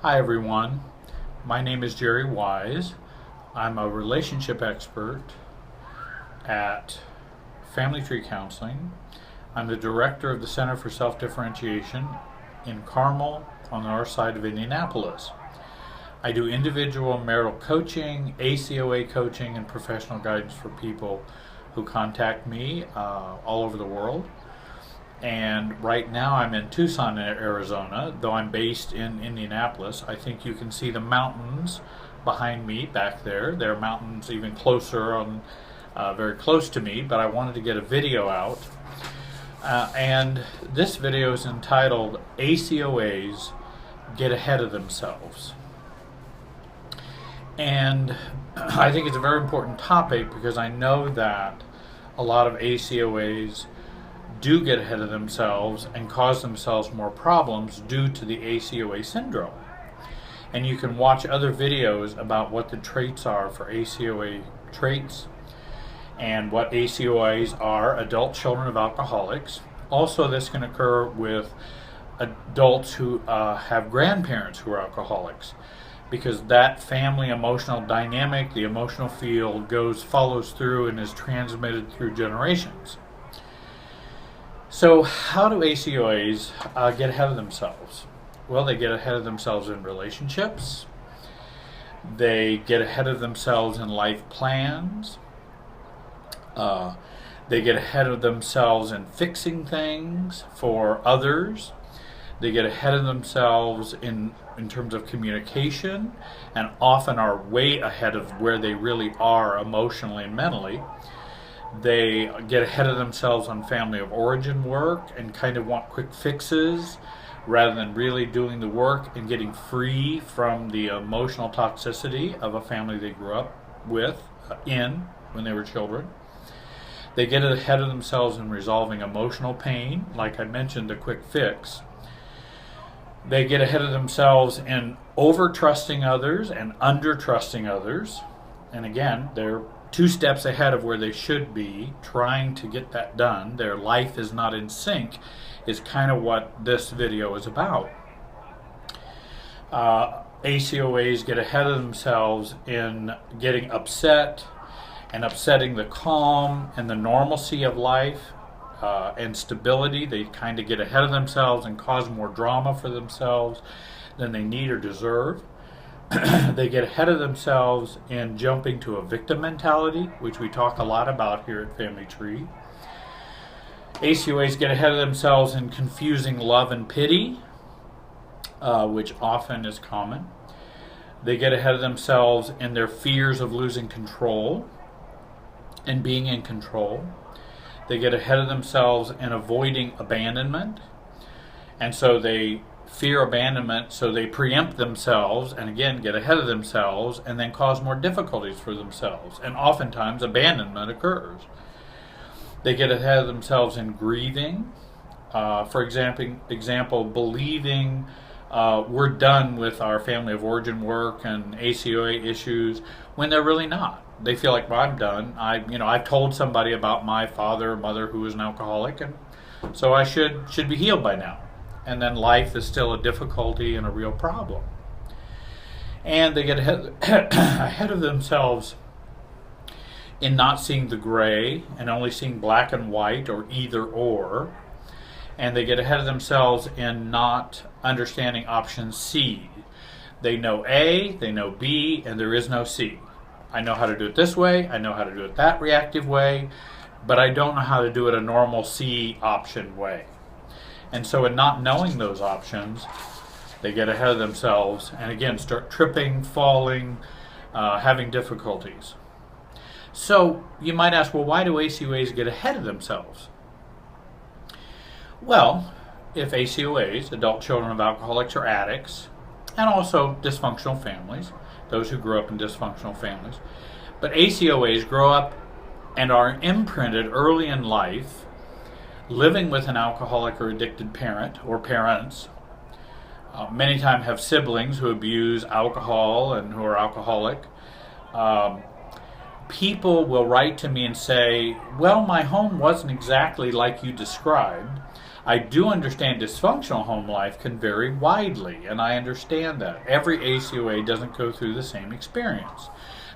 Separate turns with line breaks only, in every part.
Hi everyone, my name is Jerry Wise. I'm a relationship expert at Family Tree Counseling. I'm the director of the Center for Self-Differentiation in Carmel on the north side of Indianapolis. I do individual marital coaching, ACOA coaching, and professional guidance for people who contact me all over the world. And right now I'm in Tucson, Arizona, though I'm based in Indianapolis. I think you can see the mountains behind me back there. There are mountains even closer, very close to me, but I wanted to get a video out. And this video is entitled ACOAs Get Ahead of Themselves. And I think it's a very important topic because I know that a lot of ACOAs do get ahead of themselves and cause themselves more problems due to the ACOA syndrome. And you can watch other videos about what the traits are for ACOA traits and what ACOAs are, adult children of alcoholics. Also, this can occur with adults who have grandparents who are alcoholics, because that family emotional dynamic, the emotional field, follows through and is transmitted through generations. So how do ACOAs get ahead of themselves? Well, they get ahead of themselves in relationships. They get ahead of themselves in life plans. They get ahead of themselves in fixing things for others. They get ahead of themselves in terms of communication, and often are way ahead of where they really are emotionally and mentally. They get ahead of themselves on family of origin work and kind of want quick fixes rather than really doing the work and getting free from the emotional toxicity of a family they grew up with when they were children. They get ahead of themselves in resolving emotional pain, like I mentioned, a quick fix. They get ahead of themselves in over-trusting others and under-trusting others. And again, they're 2 steps ahead of where they should be, trying to get that done. Their life is not in sync, is kind of what this video is about. ACOAs get ahead of themselves in getting upset and upsetting the calm and the normalcy of life and stability. They kind of get ahead of themselves and cause more drama for themselves than they need or deserve. They get ahead of themselves in jumping to a victim mentality, which we talk a lot about here at Family Tree. ACOAs get ahead of themselves in confusing love and pity, which often is common. They get ahead of themselves in their fears of losing control and being in control. They get ahead of themselves in avoiding abandonment, and so they fear abandonment, so they preempt themselves and again get ahead of themselves and then cause more difficulties for themselves, and oftentimes abandonment occurs. They get ahead of themselves in grieving, for example, believing we're done with our family of origin work and ACOA issues when they're really not. They feel like, well, I'm done. I've told somebody about my father or mother who was an alcoholic, and so I should be healed by now. And then life is still a difficulty and a real problem. And they get ahead of themselves in not seeing the gray and only seeing black and white or either or. And they get ahead of themselves in not understanding option C. They know A, they know B, and there is no C. I know how to do it this way, I know how to do it that reactive way, but I don't know how to do it a normal C option way. And so in not knowing those options, they get ahead of themselves and again start tripping, falling, having difficulties. So you might ask, well, why do ACOAs get ahead of themselves? Well, if ACOAs, adult children of alcoholics or addicts, and also dysfunctional families, those who grew up in dysfunctional families, but ACOAs grow up and are imprinted early in life living with an alcoholic or addicted parent or parents, many times have siblings who abuse alcohol and who are alcoholic. People will write to me and say, well, my home wasn't exactly like you described, I do understand dysfunctional home life can vary widely, and I understand that. Every ACOA doesn't go through the same experience.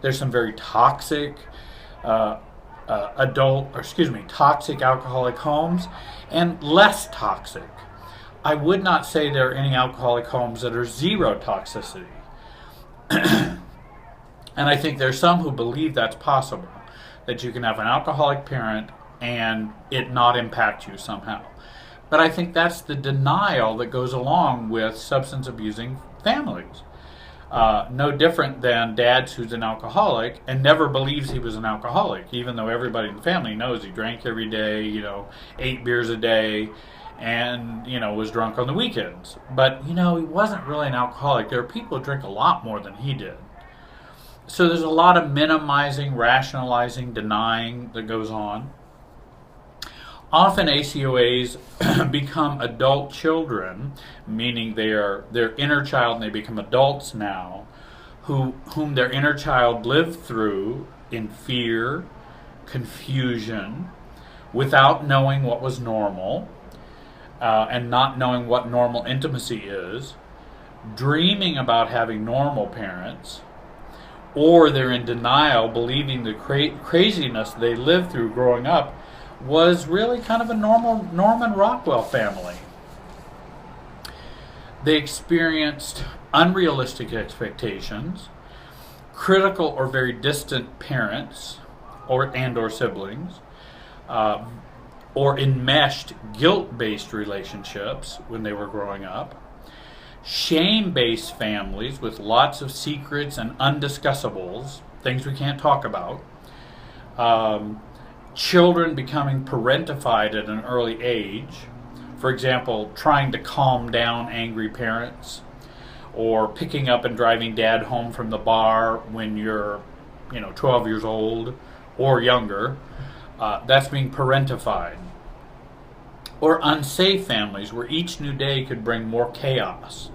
There's some very toxic toxic alcoholic homes and less toxic. I would not say there are any alcoholic homes that are zero toxicity. And I think there's some who believe that's possible, that you can have an alcoholic parent and it not impact you somehow. But I think that's the denial that goes along with substance abusing families. No different than dads who's an alcoholic and never believes he was an alcoholic, even though everybody in the family knows he drank every day, 8 beers a day, and, was drunk on the weekends. But, he wasn't really an alcoholic. There are people who drink a lot more than he did. So there's a lot of minimizing, rationalizing, denying that goes on. Often ACOAs become adult children, meaning they're inner child and they become adults now, whom their inner child lived through in fear, confusion, without knowing what was normal, and not knowing what normal intimacy is, dreaming about having normal parents, or they're in denial, believing the craziness they lived through growing up was really kind of a normal Norman Rockwell family. They experienced unrealistic expectations, critical or very distant parents or siblings, or enmeshed guilt-based relationships when they were growing up, shame-based families with lots of secrets and undiscussables, things we can't talk about, children becoming parentified at an early age, for example, trying to calm down angry parents, or picking up and driving dad home from the bar when you're 12 years old or younger. That's being parentified. Or unsafe families where each new day could bring more chaos,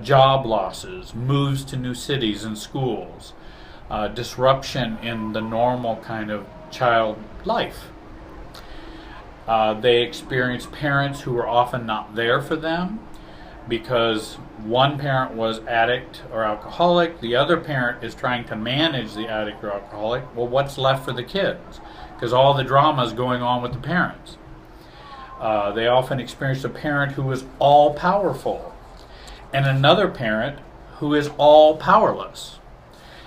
job losses, moves to new cities and schools, disruption in the normal kind of child life. They experience parents who were often not there for them because one parent was addict or alcoholic, the other parent is trying to manage the addict or alcoholic. Well, what's left for the kids? Because all the drama is going on with the parents. They often experience a parent who is all powerful and another parent who is all powerless.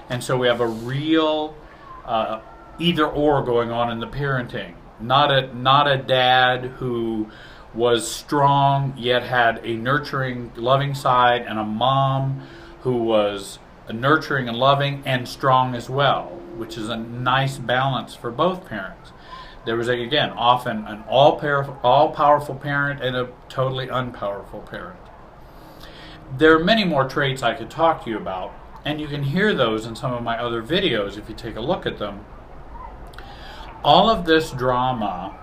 And so we have a real either or going on in the parenting. Not a dad who was strong yet had a nurturing, loving side, and a mom who was nurturing and loving and strong as well, which is a nice balance for both parents. There was, again, often an all-powerful parent and a totally unpowerful parent. There are many more traits I could talk to you about, and you can hear those in some of my other videos if you take a look at them. All of this drama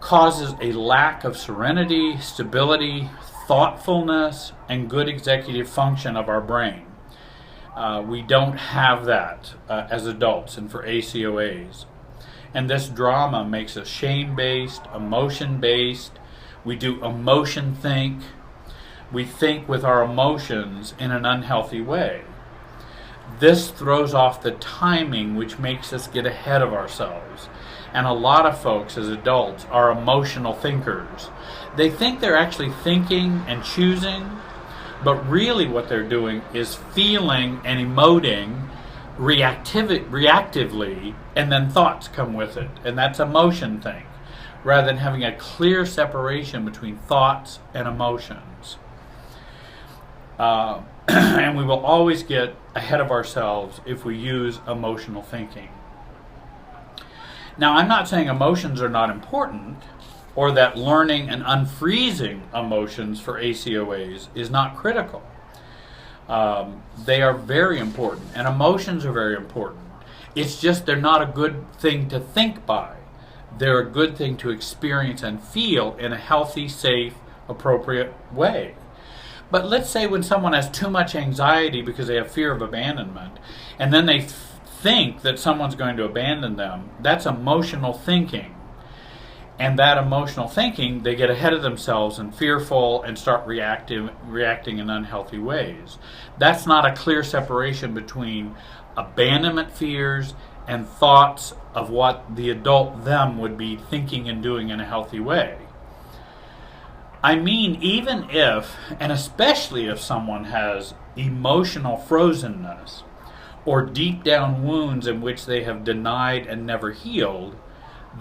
causes a lack of serenity, stability, thoughtfulness, and good executive function of our brain. We don't have that as adults and for ACOAs. And this drama makes us shame-based, emotion-based. We do emotion think. We think with our emotions in an unhealthy way. This throws off the timing, which makes us get ahead of ourselves. And a lot of folks as adults are emotional thinkers. They think they're actually thinking and choosing, but really what they're doing is feeling and emoting reactively, and then thoughts come with it. And that's emotion think, rather than having a clear separation between thoughts and emotions. And we will always get ahead of ourselves if we use emotional thinking. Now, I'm not saying emotions are not important, or that learning and unfreezing emotions for ACOAs is not critical. They are very important, and emotions are very important. It's just they're not a good thing to think by. They're a good thing to experience and feel in a healthy, safe, appropriate way. But let's say when someone has too much anxiety because they have fear of abandonment, and then they think that someone's going to abandon them, that's emotional thinking. And that emotional thinking, they get ahead of themselves and fearful and start reacting in unhealthy ways. That's not a clear separation between abandonment fears and thoughts of what the adult them would be thinking and doing in a healthy way. I mean, even if, and especially if someone has emotional frozenness or deep down wounds in which they have denied and never healed,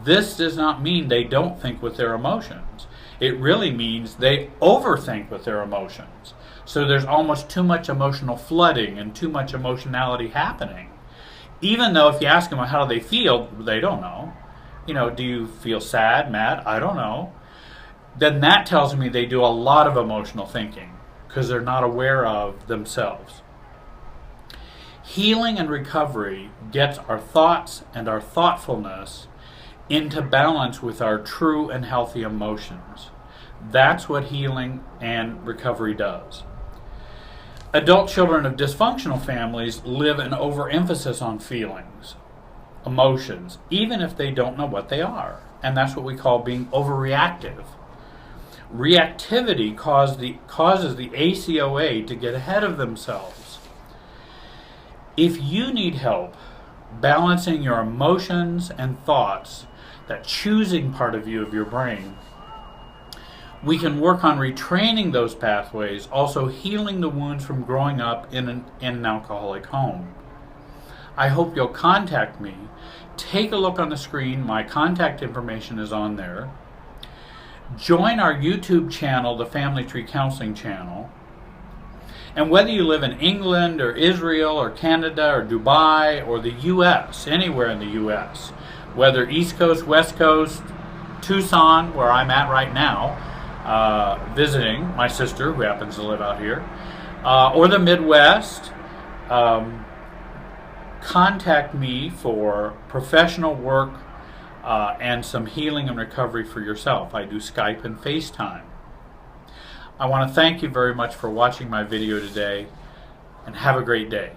this does not mean they don't think with their emotions. It really means they overthink with their emotions. So there's almost too much emotional flooding and too much emotionality happening. Even though if you ask them how do they feel, they don't know. Do you feel sad, mad? I don't know. Then that tells me they do a lot of emotional thinking because they're not aware of themselves. Healing and recovery gets our thoughts and our thoughtfulness into balance with our true and healthy emotions. That's what healing and recovery does. Adult children of dysfunctional families live an overemphasis on feelings, emotions, even if they don't know what they are. And that's what we call being overreactive. Reactivity causes the ACOA to get ahead of themselves. If you need help balancing your emotions and thoughts, that choosing part of your brain, we can work on retraining those pathways, also healing the wounds from growing up in an alcoholic home. I hope you'll contact me. Take a look on the screen. My contact information is on there. Join our YouTube channel, the Family Tree Counseling channel. And whether you live in England or Israel or Canada or Dubai or the US, anywhere in the US, whether East Coast, West Coast, Tucson, where I'm at right now, visiting my sister who happens to live out here, or the Midwest, contact me for professional work and some healing and recovery for yourself. I do Skype and FaceTime. I want to thank you very much for watching my video today, and have a great day.